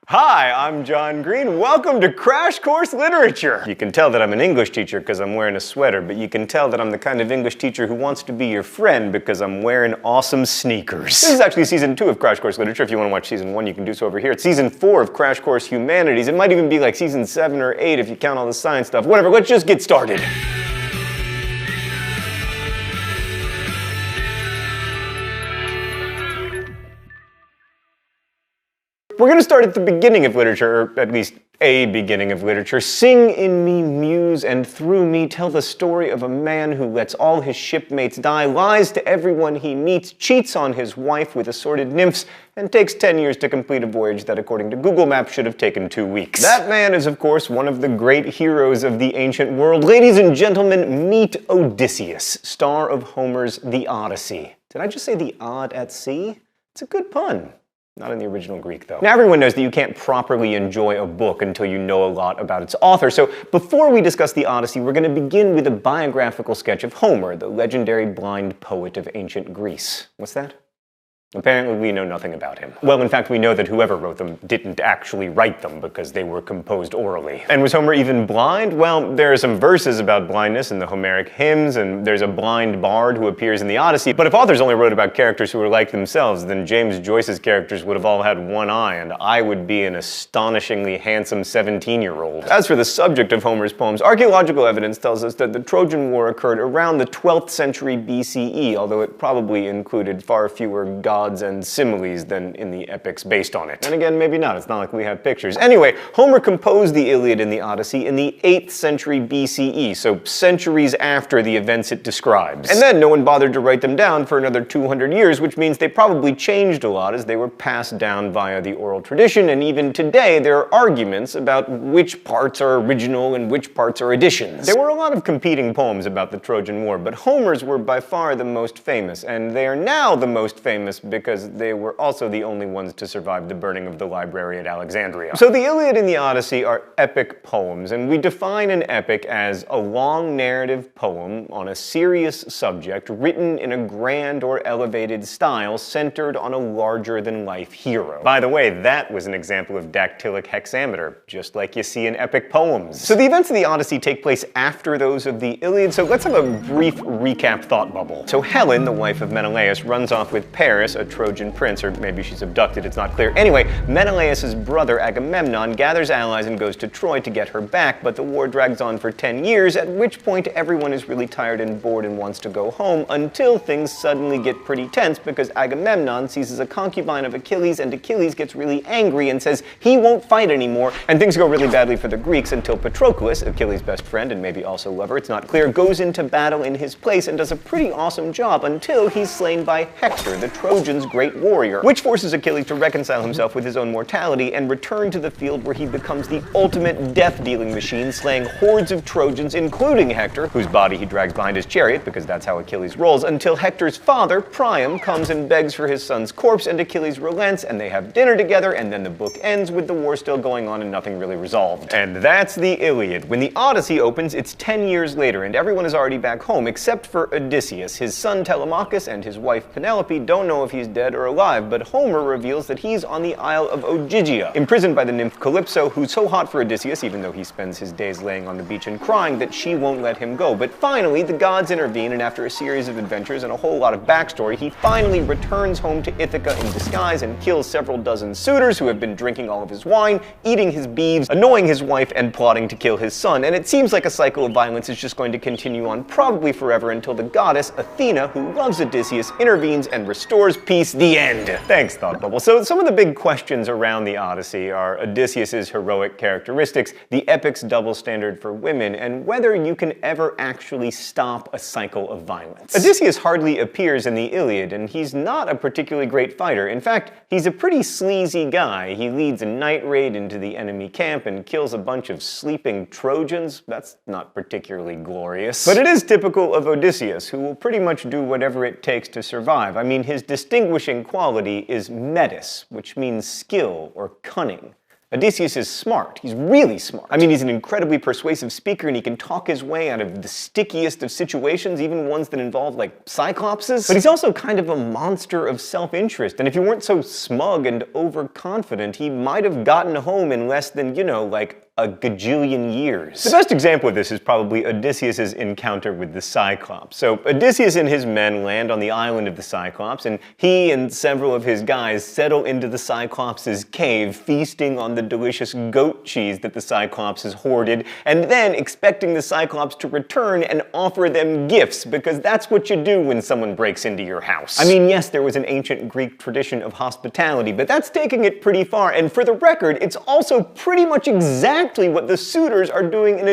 Hi, I'm John Green. Welcome to Crash Course Literature. You can tell that I'm an English teacher because I'm wearing a sweater, but you can tell that I'm the kind of English teacher who wants to be your friend because I'm wearing awesome sneakers. This is actually season 2 of Crash Course Literature. If you want to watch season 1, you can do so over here. It's season 4 of Crash Course Humanities. It might even be like season 7 or 8 if you count all the science stuff. Whatever, let's just get started. We're going to start at the beginning of literature, or at least a beginning of literature. Sing in me, muse, and through me tell the story of a man who lets all his shipmates die, lies to everyone he meets, cheats on his wife with assorted nymphs, and takes 10 years to complete a voyage that, according to Google Maps, should have taken 2 weeks. That man is, of course, one of the great heroes of the ancient world. Ladies and gentlemen, meet Odysseus, star of Homer's The Odyssey. Did I just say the odd at sea? It's a good pun. Not in the original Greek, though. Now, everyone knows that you can't properly enjoy a book until you know a lot about its author, so before we discuss the Odyssey, we're going to begin with a biographical sketch of Homer, the legendary blind poet of ancient Greece. What's that? Apparently, we know nothing about him. Well, in fact, we know that whoever wrote them didn't actually write them because they were composed orally. And was Homer even blind? Well, there are some verses about blindness in the Homeric hymns, and there's a blind bard who appears in the Odyssey. But if authors only wrote about characters who were like themselves, then James Joyce's characters would have all had one eye, and I would be an astonishingly handsome 17-year-old. As for the subject of Homer's poems, archaeological evidence tells us that the Trojan War occurred around the 12th century BCE, although it probably included far fewer gods and similes than in the epics based on it. And again, maybe not. It's not like we have pictures. Anyway, Homer composed the Iliad and the Odyssey in the 8th century BCE, so centuries after the events it describes. And then no one bothered to write them down for another 200 years, which means they probably changed a lot as they were passed down via the oral tradition, and even today there are arguments about which parts are original and which parts are additions. There were a lot of competing poems about the Trojan War, but Homer's were by far the most famous, and they are now the most famous because they were also the only ones to survive the burning of the library at Alexandria. So the Iliad and the Odyssey are epic poems, and we define an epic as a long narrative poem on a serious subject written in a grand or elevated style centered on a larger-than-life hero. By the way, that was an example of dactylic hexameter, just like you see in epic poems. So the events of the Odyssey take place after those of the Iliad, so let's have a brief recap thought bubble. So Helen, the wife of Menelaus, runs off with Paris, a Trojan prince, or maybe she's abducted, it's not clear. Anyway, Menelaus' brother Agamemnon gathers allies and goes to Troy to get her back, but the war drags on for 10 years, at which point everyone is really tired and bored and wants to go home, until things suddenly get pretty tense because Agamemnon seizes a concubine of Achilles, and Achilles gets really angry and says he won't fight anymore, and things go really badly for the Greeks until Patroclus, Achilles' best friend and maybe also lover, it's not clear, goes into battle in his place and does a pretty awesome job until he's slain by Hector, the Trojan's great warrior, which forces Achilles to reconcile himself with his own mortality and return to the field where he becomes the ultimate death-dealing machine, slaying hordes of Trojans, including Hector, whose body he drags behind his chariot, because that's how Achilles rolls, until Hector's father, Priam, comes and begs for his son's corpse, and Achilles relents, and they have dinner together, and then the book ends with the war still going on and nothing really resolved. And that's the Iliad. When the Odyssey opens, it's 10 years later, and everyone is already back home, except for Odysseus. His son Telemachus and his wife Penelope don't know if he's dead or alive, but Homer reveals that he's on the Isle of Ogygia, imprisoned by the nymph Calypso, who's so hot for Odysseus, even though he spends his days laying on the beach and crying, that she won't let him go. But finally, the gods intervene, and after a series of adventures and a whole lot of backstory, he finally returns home to Ithaca in disguise and kills several dozen suitors who have been drinking all of his wine, eating his beeves, annoying his wife, and plotting to kill his son. And it seems like a cycle of violence is just going to continue on probably forever until the goddess Athena, who loves Odysseus, intervenes and restores peace. The end. Thanks, Thought Bubble. So some of the big questions around the Odyssey are Odysseus' heroic characteristics, the epic's double standard for women, and whether you can ever actually stop a cycle of violence. Odysseus hardly appears in the Iliad, and he's not a particularly great fighter. In fact, he's a pretty sleazy guy. He leads a night raid into the enemy camp and kills a bunch of sleeping Trojans. That's not particularly glorious. But it is typical of Odysseus, who will pretty much do whatever it takes to survive. I mean, his distinguishing quality is metis, which means skill or cunning. Odysseus is smart. He's really smart. I mean, he's an incredibly persuasive speaker, and he can talk his way out of the stickiest of situations, even ones that involve, like, cyclopses. But he's also kind of a monster of self-interest, and if he weren't so smug and overconfident, he might have gotten home in less than, you know, like, a gajillion years. The best example of this is probably Odysseus' encounter with the Cyclops. So Odysseus and his men land on the island of the Cyclops, and he and several of his guys settle into the Cyclops' cave, feasting on the delicious goat cheese that the Cyclops has hoarded, and then expecting the Cyclops to return and offer them gifts, because that's what you do when someone breaks into your house. I mean, yes, there was an ancient Greek tradition of hospitality, but that's taking it pretty far, and for the record, it's also pretty much exactly what the suitors are doing in